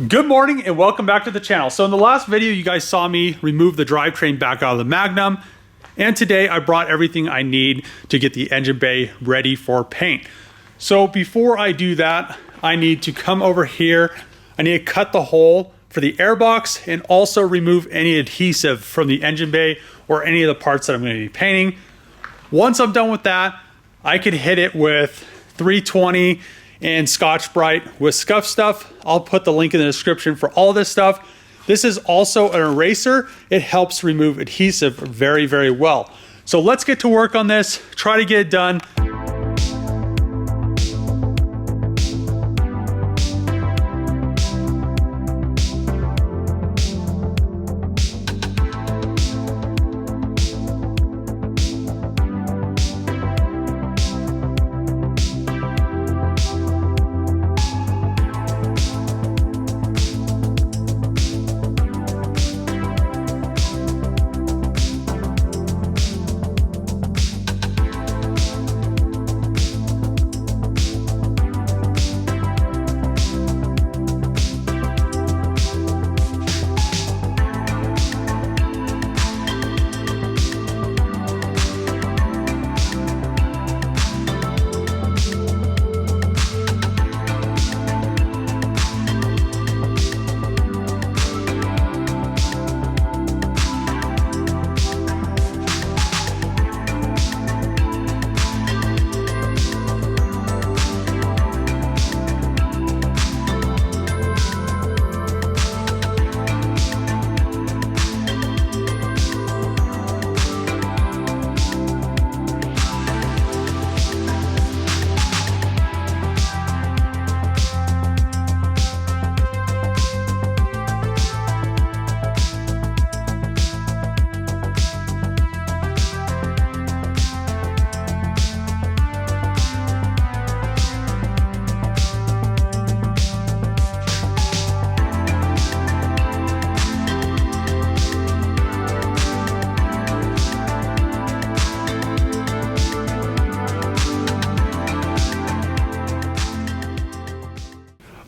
Good morning and welcome back to the channel. So in the last video, you guys saw me remove the drivetrain back out of the Magnum. And today I brought everything I need to get the engine bay ready for paint. So before I do that, I need to come over here. I need to cut the hole for the airbox and also remove any adhesive from the engine bay or any of the parts that I'm going to be painting. Once I'm done with that, I can hit it with 320 and Scotch-Brite with scuff stuff. I'll put the link in the description for all this stuff. This is also an eraser. It helps remove adhesive very, very well. So let's get to work on this, try to get it done.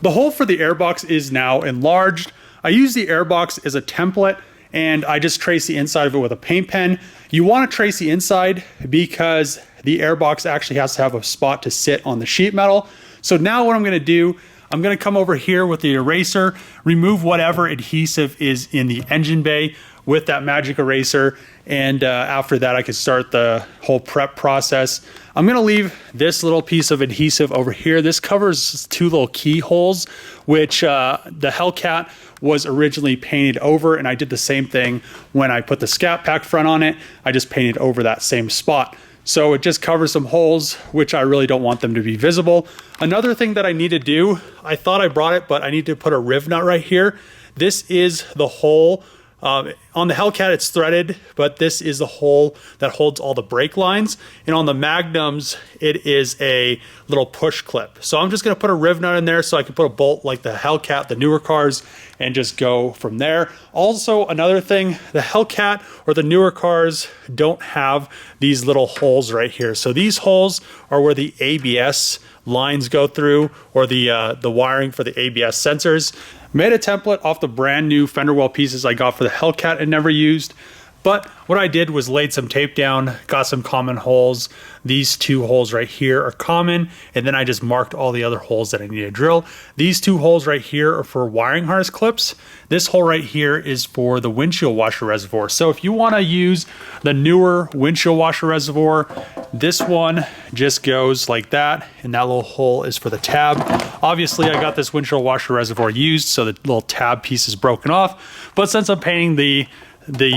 The hole for the airbox is now enlarged. I use the airbox as a template and I just trace the inside of it with a paint pen. You want to trace the inside because the airbox actually has to have a spot to sit on the sheet metal. So now what I'm going to do, I'm going to come over here with the eraser, remove whatever adhesive is in the engine bay with that magic eraser. And after that, I can start the whole prep process. I'm going to leave this little piece of adhesive over here. This covers two little keyholes, which the Hellcat was originally painted over. And I did the same thing when I put the SCAT pack front on it. I just painted over that same spot. So it just covers some holes, which I really don't want them to be visible. Another thing that I need to do, I thought I brought it, but I need to put a riv nut right here. This is the hole. On the Hellcat, it's threaded, but this is the hole that holds all the brake lines. And on the Magnums, it is a little push clip. So I'm just gonna put a riv nut in there so I can put a bolt like the Hellcat, the newer cars, and just go from there. Also, another thing, the Hellcat or the newer cars don't have these little holes right here. So these holes are where the ABS lines go through, or the wiring for the ABS sensors. Made a template off the brand new fender well pieces I got for the Hellcat and never used. But what I did was laid some tape down, got some common holes. These two holes right here are common, and then I just marked all the other holes that I need to drill. These two holes right here are for wiring harness clips. This hole right here is for the windshield washer reservoir. So if you want to use the newer windshield washer reservoir, this one just goes like that, and that little hole is for the tab. Obviously, I got this windshield washer reservoir used, so the little tab piece is broken off. But since I'm painting the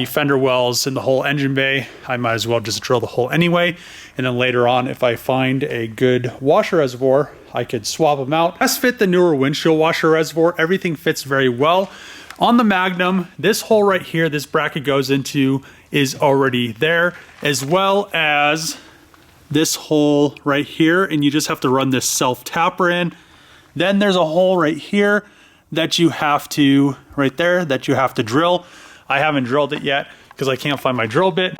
fender wells in the whole engine bay, I might as well just drill the hole anyway. And then later on, if I find a good washer reservoir, I could swap them out. Let's fit the newer windshield washer reservoir. Everything fits very well. On the Magnum, this hole right here, this bracket goes into, is already there, as well as this hole right here. And you just have to run this self tapper in. Then there's a hole right here that you have to, right there, that you have to drill. I haven't drilled it yet because I can't find my drill bit.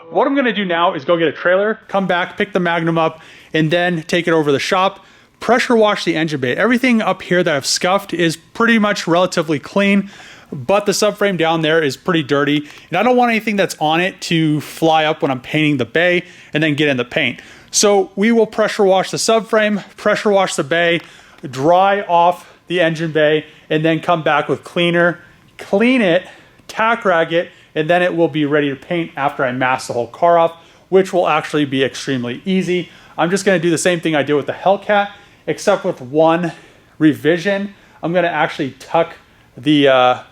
What I'm gonna do now is go get a trailer, come back, pick the Magnum up, and then take it over to the shop, pressure wash the engine bay. Everything up here that I've scuffed is pretty much relatively clean, but the subframe down there is pretty dirty, and I don't want anything that's on it to fly up when I'm painting the bay and then get in the paint. So we will pressure wash the subframe, pressure wash the bay, dry off the engine bay, and then come back with cleaner, clean it, tack rag it, and then it will be ready to paint after I mask the whole car off, which will actually be extremely easy. I'm just gonna do the same thing I did with the Hellcat, except with one revision. I'm gonna actually tuck the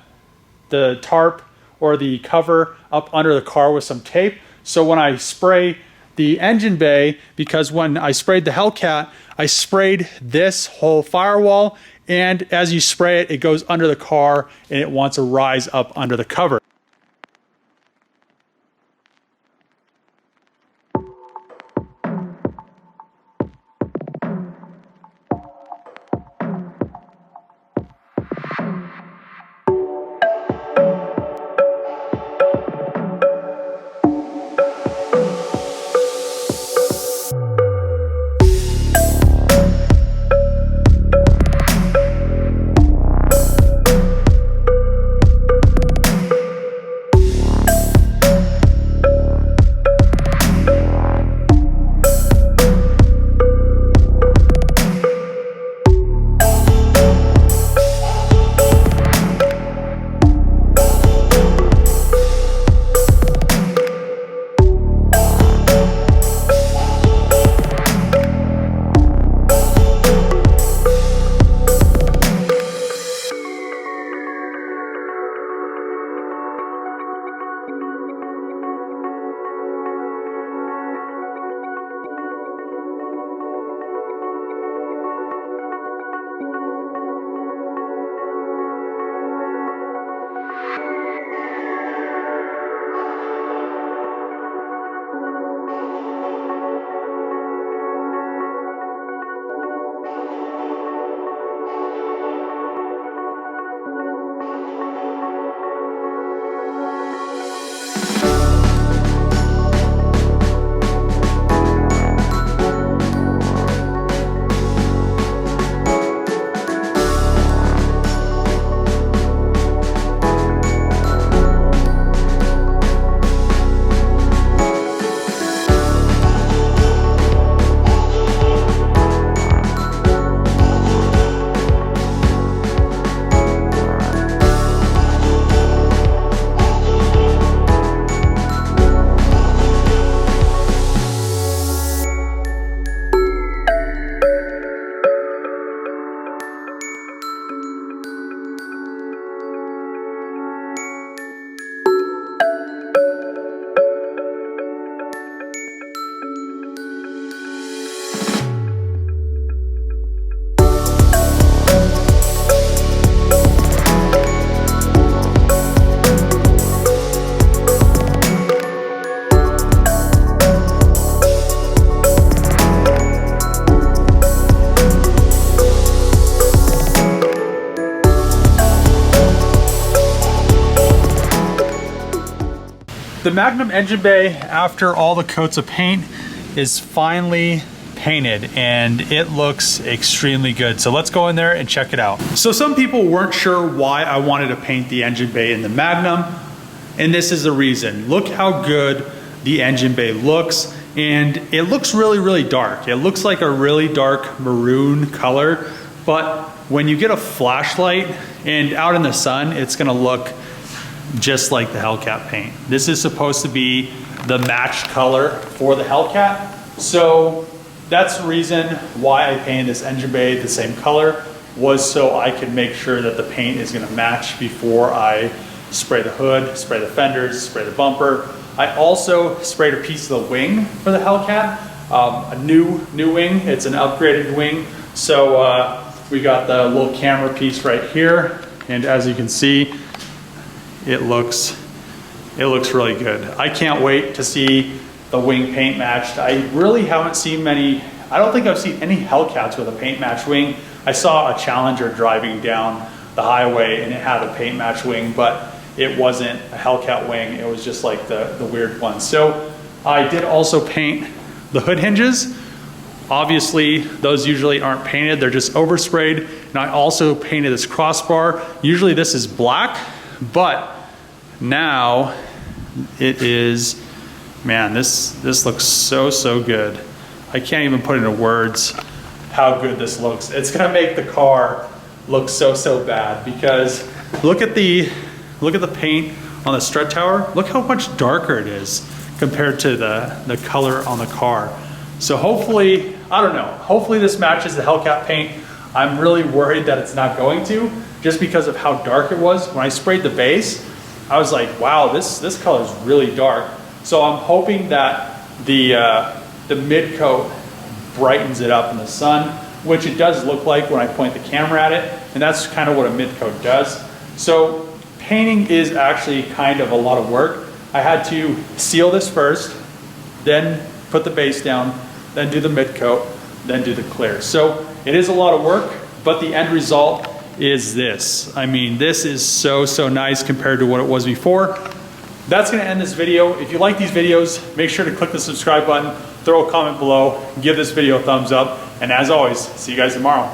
tarp or the cover up under the car with some tape. So when I spray the engine bay, because when I sprayed the Hellcat, I sprayed this whole firewall, and as you spray it, it goes under the car and it wants to rise up under the cover. The Magnum engine bay, after all the coats of paint, is finally painted and it looks extremely good. So let's go in there and check it out. So some people weren't sure why I wanted to paint the engine bay in the Magnum, and this is the reason. Look how good the engine bay looks, and it looks really, really dark. It looks like a really dark maroon color, but when you get a flashlight and out in the sun, it's gonna look just like the Hellcat paint. This is supposed to be the match color for the Hellcat. So that's the reason why I painted this engine bay the same color, was so I could make sure that the paint is gonna match before I spray the hood, spray the fenders, spray the bumper. I also sprayed a piece of the wing for the Hellcat, a new wing. It's an upgraded wing. So we got the little camera piece right here, and as you can see, it looks really good. I can't wait to see the wing paint matched. I really haven't seen many, I don't think I've seen any Hellcats with a paint match wing. I saw a Challenger driving down the highway and it had a paint match wing, but it wasn't a Hellcat wing. It was just like the weird one. So I did also paint the hood hinges. Obviously, those usually aren't painted, they're just oversprayed. And I also painted this crossbar. Usually this is black, but now it is, man, this looks so good. I can't even put into words how good this looks. It's gonna make the car look so bad, because look at the paint on the strut tower. Look how much darker it is compared to the color on the car. So hopefully, I don't know, hopefully this matches the Hellcat paint. I'm really worried that it's not going to, just because of how dark it was. When I sprayed the base, I was like, wow, this color is really dark. So I'm hoping that the mid coat brightens it up in the sun, which it does look like when I point the camera at it, and that's kind of what a mid coat does. So painting is actually kind of a lot of work. I had to seal this first, then put the base down, then do the mid coat, then do the clear. So it is a lot of work, but the end result is this. I mean, this is so nice compared to what it was before. That's gonna end this video. If you like these videos, make sure to click the subscribe button, throw a comment below, give this video a thumbs up, and as always, see you guys tomorrow.